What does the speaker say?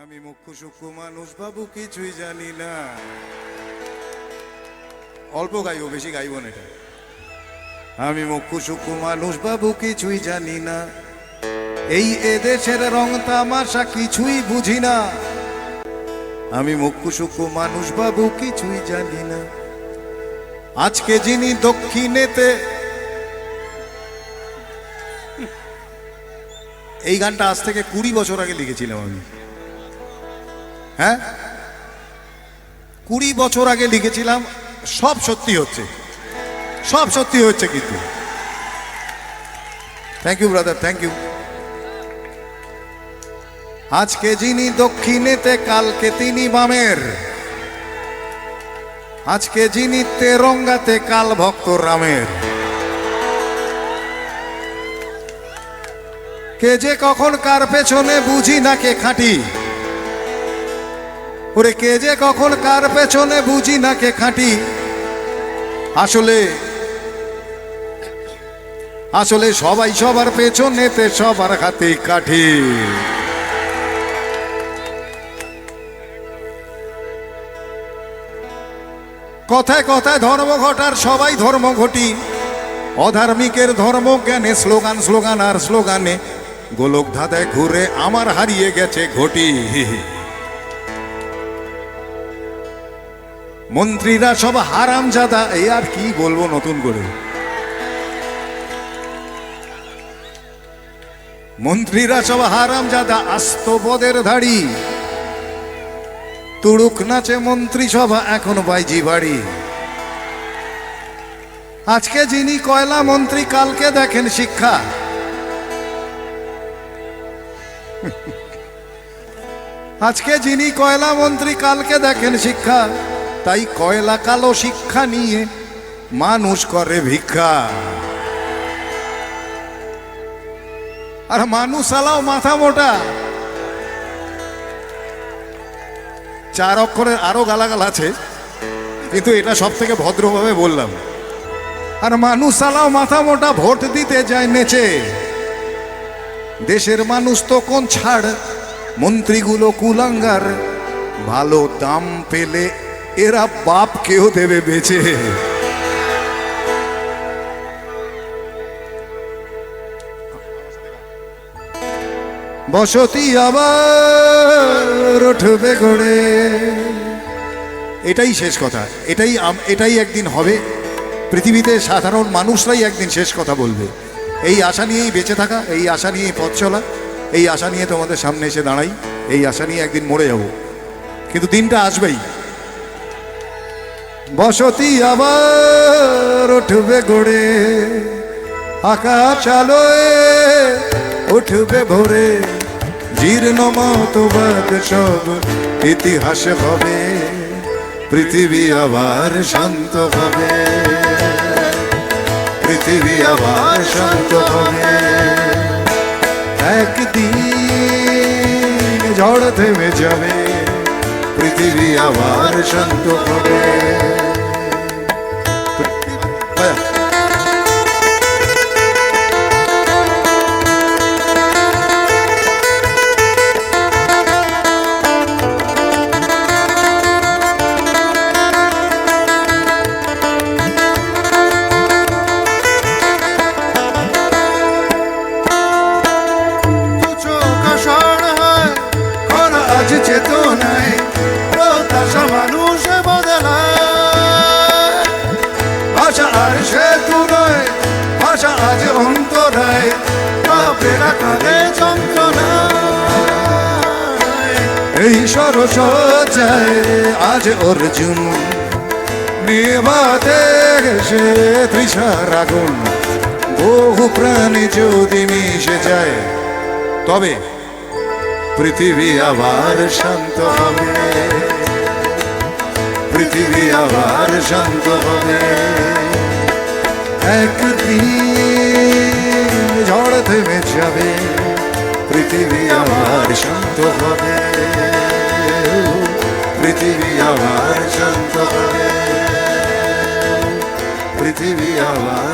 আমি মুখ্য সূক্ষ্ম মানুষ বাবু, কিছুই জানি না। অল্প গাইব, বেশি গাইব না এটা। আমি মুখ্য সূক্ষ্ম মানুষ বাবু, কিছুই জানি না। এই এদেশের রং তামাশা কিছুই বুঝি না। আমি মুখ্য সূক্ষ্ম মানুষ বাবু, কিছুই জানি না। আজকে যিনি দক্ষিণেতে, এই গানটা আজ থেকে 20 বছর আগে লিখেছিলাম আমি। হ্যাঁ, 20 বছর আগে লিখেছিলাম। সব সত্যি হচ্ছে, সব সত্যি হচ্ছে। কিন্তু thank you brother, thank you. আজকে যিনি দক্ষিণেতে, কালকে তিনি বামের। আজকে যিনি তেরঙ্গাতে, কাল ভক্ত রামের। কে যে কখন কার পেছনে বুঝি না কে খাঁটি। ওরে কে যে কখন কার পেছনে বুঝি না কে খাঁটি। আসলে আসলে সবাই সবার পেছনেতে, সবার হাতে কাঠি। কথায় কথায় ধর্ম ঘটার সবাই ধর্ম ঘটি। অধার্মিকের ধর্ম জ্ঞানে, স্লোগান স্লোগান আর স্লোগানে গোলক ধাঁধায় ঘুরে আমার হারিয়ে গেছে ঘটি। মন্ত্রীরা সব হারামজাদা, এই আর কি বলবো নতুন করে। মন্ত্রীরা সব হারামজাদা, আস্ত বদের ধাড়ি। তুড়ুক নাচে মন্ত্রী সভা, এখন বাইজি বাড়ি। আজকে যিনি কয়লা মন্ত্রী, কালকে দেখেন শিক্ষা। আজকে যিনি কয়লা মন্ত্রী, কালকে দেখেন শিক্ষা। তাই কয়লা কালো শিক্ষা নিয়ে মানুষ করে ভিক্ষা। আর মানুষ আলাও মাথা মোটা। 4 অক্ষরের আরো গালাগাল আছে, কিন্তু এটা সব থেকে ভদ্রভাবে বললাম। আর মানুষ আলাও মাথা মোটা, ভোট দিতে যায় নেচে। দেশের মানুষ তো কোন ছাড়, মন্ত্রীগুলো কুলাঙ্গার। ভালো দাম পেলে এরা বাপ কেউ দেবে বেচে। বসতি আবার উঠবে গড়ে। এটাই শেষ কথা, এটাই একদিন হবে। পৃথিবীতে সাধারণ মানুষরাই একদিন শেষ কথা বলবে। এই আশা নিয়েই বেঁচে থাকা, এই আশা নিয়েই পথ চলা, এই আশা নিয়ে তোমাদের সামনে এসে দাঁড়াই। এই আশা নিয়ে একদিন মরে যাব, কিন্তু দিনটা আসবেই। বসতি আবার উঠবে গড়ে, আকাশ আলোয় উঠবে ভোরে। জীর্ণ মতবাদ সব ইতিহাস হবে, পৃথিবী আবার শান্ত হবে। পৃথিবী আবার শান্ত হবে। একদিন ঝড় থেমে যাবে, পৃথিবী আবার শান্ত হবে। চেতনায় প্রত্যাশা মানুষ বদলায়। ভাষা আর সেতু নয়, ভাষা আজ অন্তরায়। পাপেরা কাঁদে যন্ত্রণায়। এই সরসজ্জায় আজ অর্জুন নেভাতে গেছে তৃষার আগুন। বহু প্রাণী যদি মিশে যায়, তবে পৃথিবী আবার শান্ত হবে। পৃথিবী আবার শান্ত হবে। একদিন ঝড় থেমে যাবে, পৃথিবী আবার শান্ত হবে। পৃথিবী আবার শান্ত হবে। পৃথিবী আবার